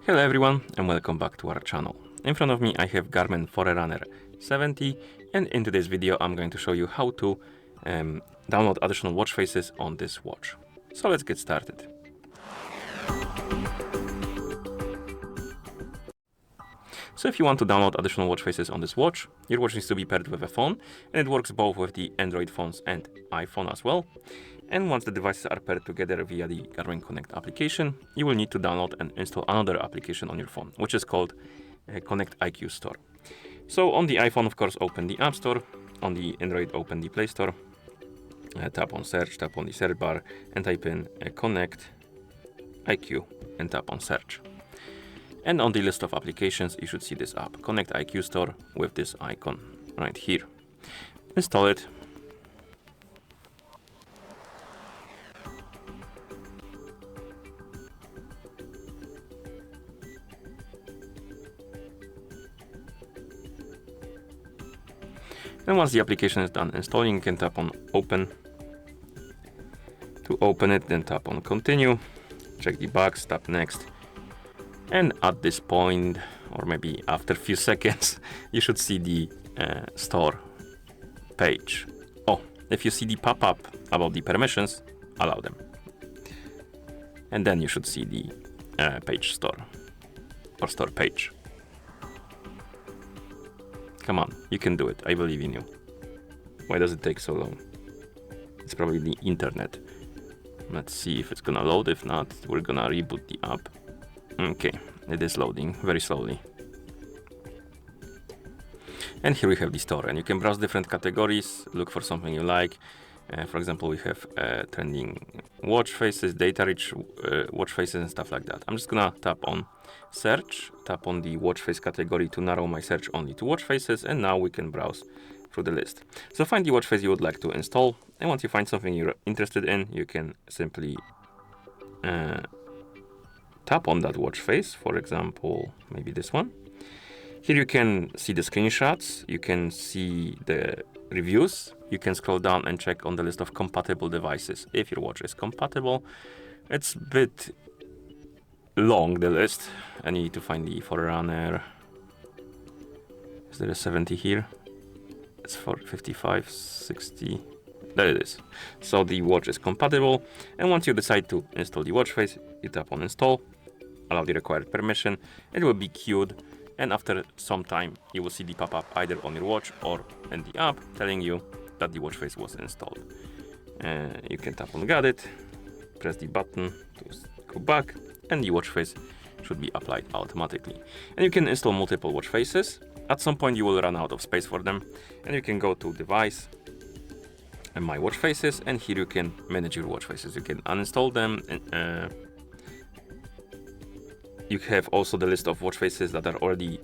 Hello everyone and welcome back to our channel. In front of me I have Garmin Forerunner 70, and in today's video I'm going to show you how to download additional watch faces on this watch. So let's get started. So if you want to download additional watch faces on this watch, your watch needs to be paired with a phone, and it works both with the Android phones and iPhone as well. And once the devices are paired together via the Garmin Connect application, you will need to download and install another application on your phone, which is called Connect IQ Store. So on the iPhone, of course, open the App Store. On the Android, open the Play Store. Tap on Search, tap on the search bar, and type in Connect IQ and tap on Search. And on the list of applications, you should see this app, Connect IQ Store, with this icon right here. Install it. And once the application is done installing, you can tap on Open. To open it, then tap on Continue, check the box, tap Next. And at this point, or maybe after a few seconds, you should see the store page. Oh, if you see the pop-up about the permissions, allow them. And then you should see the page store, or store page. Come on, you can do it. I believe in you. Why does it take so long? It's probably the internet. Let's see if it's gonna load. If not, we're gonna reboot the app. Okay, it is loading very slowly. And here we have the store, and you can browse different categories, look for something you like. For example, we have trending watch faces, data-rich watch faces, and stuff like that. I'm just gonna tap on search, tap on the watch face category to narrow my search only to watch faces, and now we can browse through the list. So find the watch face you would like to install, and once you find something you're interested in, you can simply tap on that watch face. For example, maybe this one. Here you can see the screenshots, you can see the reviews, you can scroll down and check on the list of compatible devices if your watch is compatible. It's a bit long, the list. I need to find the Forerunner. Is there a 70 here? It's for 55, 60. There it is. So the watch is compatible, and once you decide to install the watch face, you tap on Install, allow the required permission, it will be queued, and after some time you will see the pop-up either on your watch or in the app telling you that the watch face was installed. You can tap on Got It, press the button to go back, and the watch face should be applied automatically. And you can install multiple watch faces. At some point you will run out of space for them, and you can go to Device and My Watch Faces, and here you can manage your watch faces. You can uninstall them, and you have also the list of watch faces that are already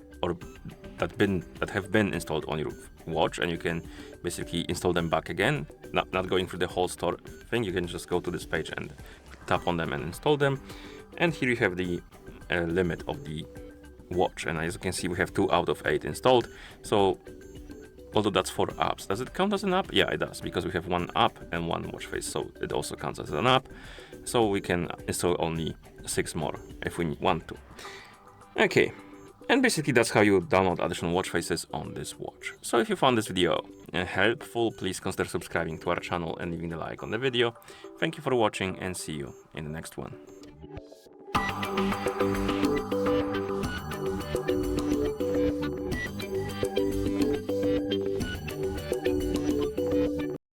that have been installed on your watch, and you can basically install them back again, not going through the whole store thing. You can just go to this page and tap on them and install them. And here you have the limit of the watch, and as you can see, we have 2 out of 8 installed. So although that's 4 apps, does it count as an app? Yeah, it does, because we have 1 app and 1 watch face, so it also counts as an app. So we can install only 6 more if we want to. Okay, and basically that's how you download additional watch faces on this watch. So if you found this video helpful, please consider subscribing to our channel and leaving a like on the video. Thank you for watching, and see you in the next one.